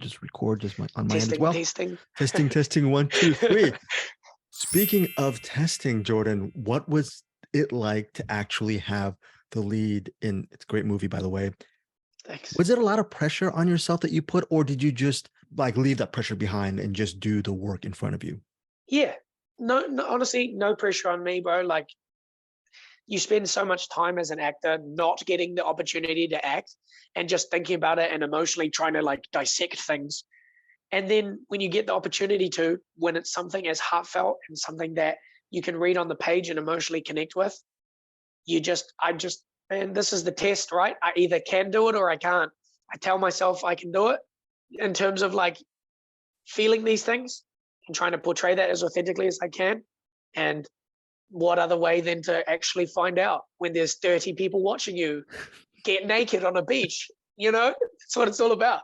just record just on my end as Testing, well. testing. Testing, 1, 2, 3. Speaking of testing, Jordan, what was it like to actually have the lead in, it's a great movie, by the way. Thanks. Was it a lot of pressure on yourself that you put, or did you just like leave that pressure behind and just do the work in front of you? Yeah. No, honestly, no pressure on me, bro. Like, you spend so much time as an actor not getting the opportunity to act and just thinking about it and emotionally trying to like dissect things. And then when you get the opportunity to, when it's something as heartfelt and something that you can read on the page and emotionally connect with, and this is the test, right? I either can do it or I can't. I tell myself I can do it in terms of like feeling these things and trying to portray that as authentically as I can. And what other way than to actually find out when there's 30 people watching you get naked on a beach? That's what it's all about.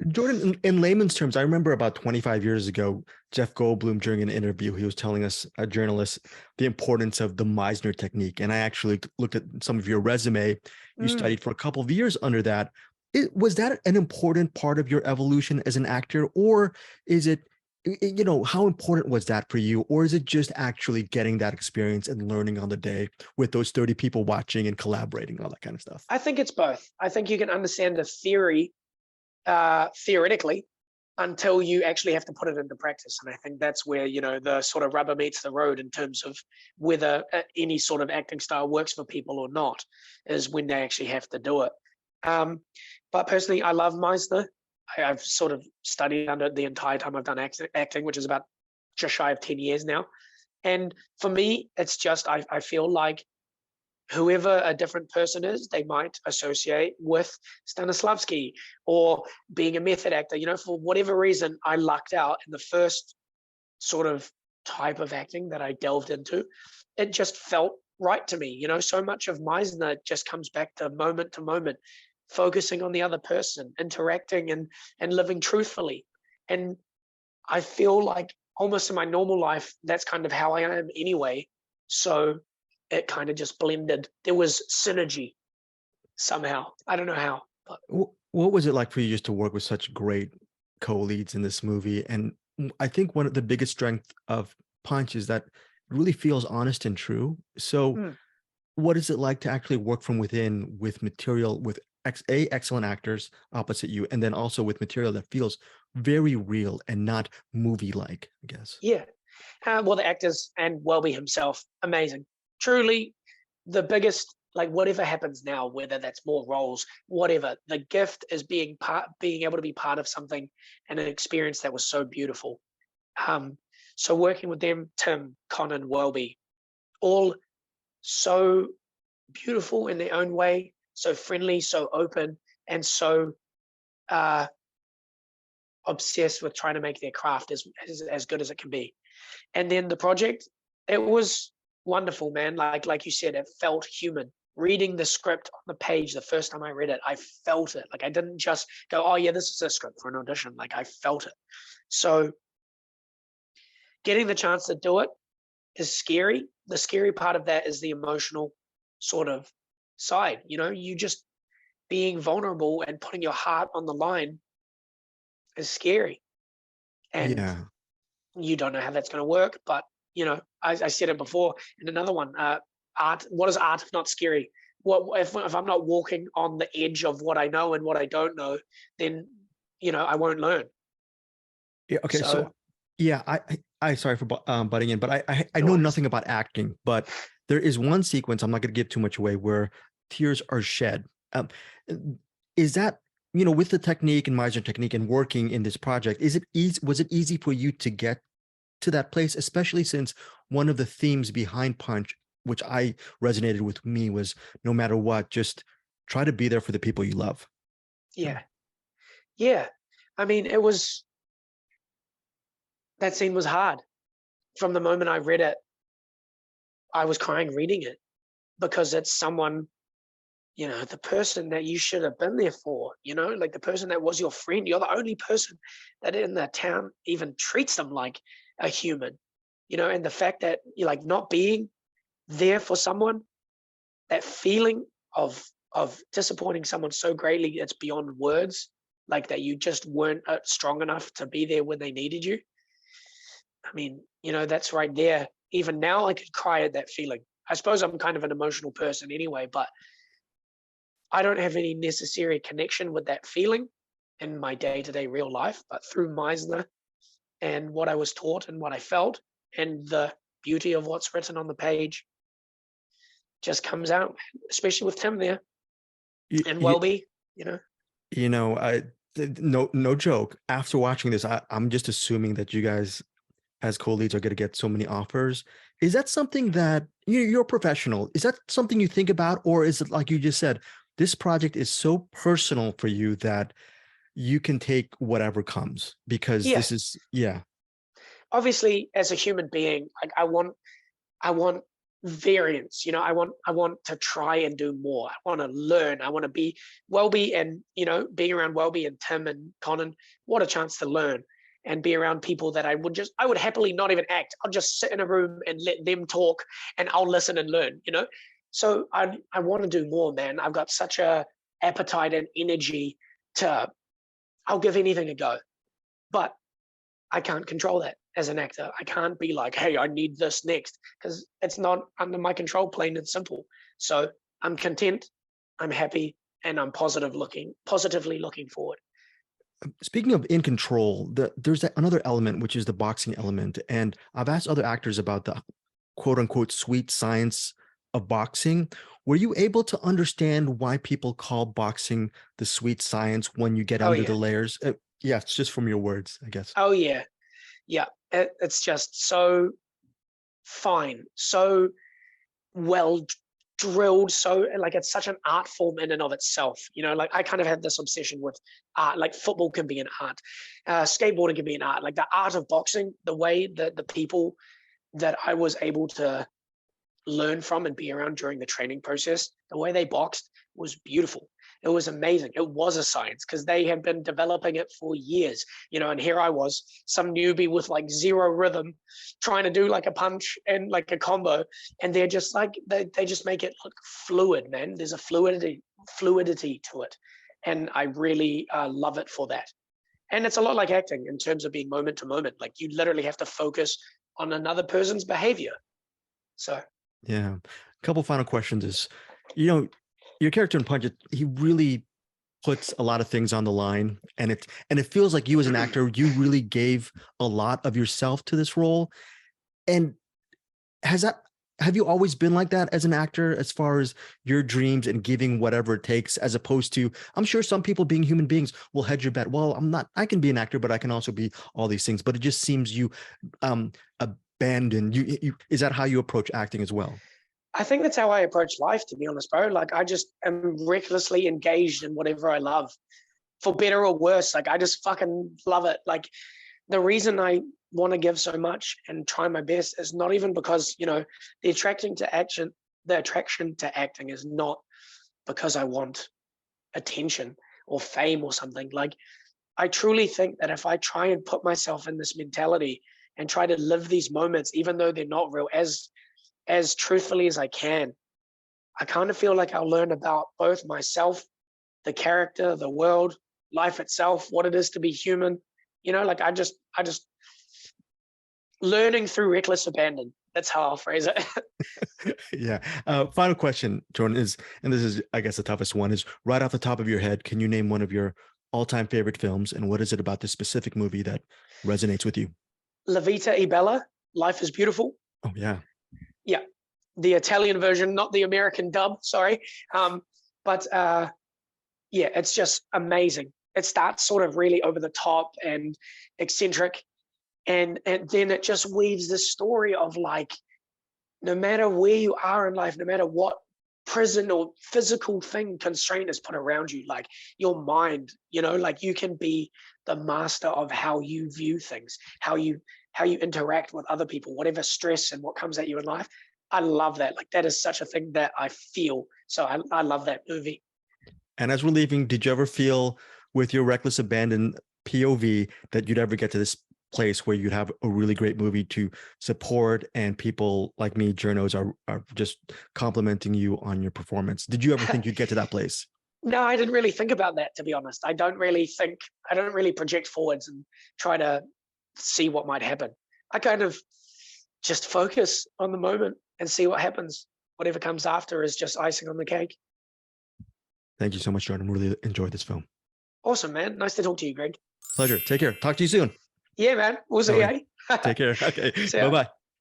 Jordan, in layman's terms, I remember about 25 years ago, Jeff Goldblum, during an interview, he was telling us, a journalist, the importance of the Meisner technique. And I actually looked at some of your resume. You studied for a couple of years under that. Was that an important part of your evolution as an actor, or is it, how important was that for you? Or is it just actually getting that experience and learning on the day with those 30 people watching and collaborating, all that kind of stuff? I think it's both. I think you can understand the theory theoretically until you actually have to put it into practice. And I think that's where, the sort of rubber meets the road in terms of whether any sort of acting style works for people or not, is when they actually have to do it. But personally, I love Meisner. I've sort of studied under it the entire time I've done acting, which is about just shy of 10 years now. And for me, it's just, I feel like whoever a different person is, they might associate with Stanislavski or being a method actor. For whatever reason, I lucked out in the first sort of type of acting that I delved into. It just felt right to me. So much of Meisner just comes back to moment, focusing on the other person, interacting and living truthfully. And I feel like almost in my normal life, that's kind of how I am anyway. So it kind of just blended. There was synergy somehow. I don't know how. But what was it like for you just to work with such great co-leads in this movie? And I think one of the biggest strength of Punch is that it really feels honest and true. So what is it like to actually work from within with material with excellent actors opposite you, and then also with material that feels very real and not movie-like, I guess? Yeah. Well, the actors and Welby himself, amazing. Truly the biggest, like whatever happens now, whether that's more roles, whatever, the gift is being able to be part of something and an experience that was so beautiful. So working with them, Tim, Conan, Welby, all so beautiful in their own way, so friendly, so open, and so obsessed with trying to make their craft as good as it can be. And then the project, it was wonderful, man. Like you said, it felt human. Reading the script on the page the first time I read it, I felt it. Like I didn't just go, oh yeah, this is a script for an audition. Like I felt it. So getting the chance to do it is scary. The scary part of that is the emotional sort of side. You just being vulnerable and putting your heart on the line is scary. And you don't know how that's going to work. But, I said it before in another one, art, what is art if not scary? What if I'm not walking on the edge of what I know and what I don't know, then, I won't learn. Yeah. Okay. So yeah, I sorry for butting in, but I No know worries. nothing about acting, but there is one sequence, I'm not going to give too much away, where tears are shed. Is that, with the technique and Meisner technique and working in this project, was it easy for you to get to that place, especially since one of the themes behind Punch, which I resonated with me, was no matter what, just try to be there for the people you love. Yeah. I mean, that scene was hard. From the moment I read it, I was crying reading it, because it's someone, the person that you should have been there for, like the person that was your friend. You're the only person that in the town even treats them like a human, and the fact that you're like not being there for someone, that feeling of disappointing someone so greatly it's beyond words. like that you just weren't strong enough to be there when they needed you. I mean, that's right there. Even now, I could cry at that feeling. I suppose I'm kind of an emotional person anyway, but I don't have any necessary connection with that feeling in my day-to-day real life. But through Meisner and what I was taught and what I felt and the beauty of what's written on the page just comes out, especially with Tim there You, and you, Welby, no joke. After watching this, I'm just assuming that you guys as co-leads are going to get so many offers. Is that something that you're a professional? Is that something you think about, or is it like you just said, this project is so personal for you that you can take whatever comes because Yeah. this is, yeah. Obviously, as a human being, like I want variance. I want to try and do more. I want to learn. I want to be Welby, and being around Welby and Tim and Conan. What a chance to learn and be around people that I would happily not even act. I'll just sit in a room and let them talk, and I'll listen and learn. So I want to do more, man. I've got such a appetite and energy to. I'll give anything a go, but I can't control that as an actor. I can't be like, hey, I need this next, because it's not under my control, plain and simple. So I'm content, I'm happy, and I'm positively looking forward. Speaking of in control, there's another element, which is the boxing element. And I've asked other actors about the quote unquote sweet science of boxing. Were you able to understand why people call boxing the sweet science when you get Oh under the yeah. layers? Yeah, it's just from your words, I guess. Oh yeah. Yeah. It's just so fine, so well drilled, so like it's such an art form in and of itself. Like I kind of had this obsession with art. Like football can be an art, skateboarding can be an art. Like the art of boxing, the way that the people that I was able to learn from and be around during the training process, the way they boxed was beautiful. It was amazing. It was a science because they had been developing it for years, and here I was, some newbie with like zero rhythm, trying to do like a punch and like a combo. And they're just like, they just make it look fluid, man. There's a fluidity to it. And I really love it for that. And it's a lot like acting in terms of being moment to moment. Like you literally have to focus on another person's behavior. So Yeah. A couple final questions is, your character in Punch, he really puts a lot of things on the line, and it feels like you as an actor, you really gave a lot of yourself to this role. And have you always been like that as an actor, as far as your dreams and giving whatever it takes, as opposed to, I'm sure some people being human beings will hedge your bet. Well, I can be an actor, but I can also be all these things. But it just seems you abandon you. Is that how you approach acting as well? I think that's how I approach life, to be honest, bro. Like I just am recklessly engaged in whatever I love, for better or worse. Like I just fucking love it. Like the reason I want to give so much and try my best is not even because, the attraction to acting is not because I want attention or fame or something. Like I truly think that if I try and put myself in this mentality and try to live these moments, even though they're not real, as truthfully as I can, I kind of feel like I'll learn about both myself, the character, the world, life itself, what it is to be human. Like I just learning through reckless abandon. That's how I'll phrase it. Yeah. Final question, Jordan, and this is, I guess, the toughest one, is right off the top of your head, can you name one of your all-time favorite films, and what is it about this specific movie that resonates with you? La Vita e Bella, Life is Beautiful. Oh, yeah. Yeah. The Italian version, not the American dub, sorry. But yeah, it's just amazing. It starts sort of really over the top and eccentric. And then it just weaves this story of like, no matter where you are in life, no matter what prison or physical thing constraint is put around you, like your mind, like you can be the master of how you view things, how you interact with other people, whatever stress and what comes at you in life. I love that. Like that is such a thing that I feel. So I love that movie. And as we're leaving, did you ever feel with your reckless abandon POV that you'd ever get to this place where you'd have a really great movie to support, and people like me, journos, are just complimenting you on your performance? Did you ever think you'd get to that place? No, I didn't really think about that, to be honest. I don't really project forwards and try to see what might happen. I kind of just focus on the moment and see what happens. Whatever comes after is just icing on the cake. Thank you so much, Jordan. Really enjoyed this film. Awesome, man. Nice to talk to you, Greg. Pleasure. Take care. Talk to you soon. Yeah, man. We'll see, All right. eh? Take care. Okay. See ya. Bye-bye.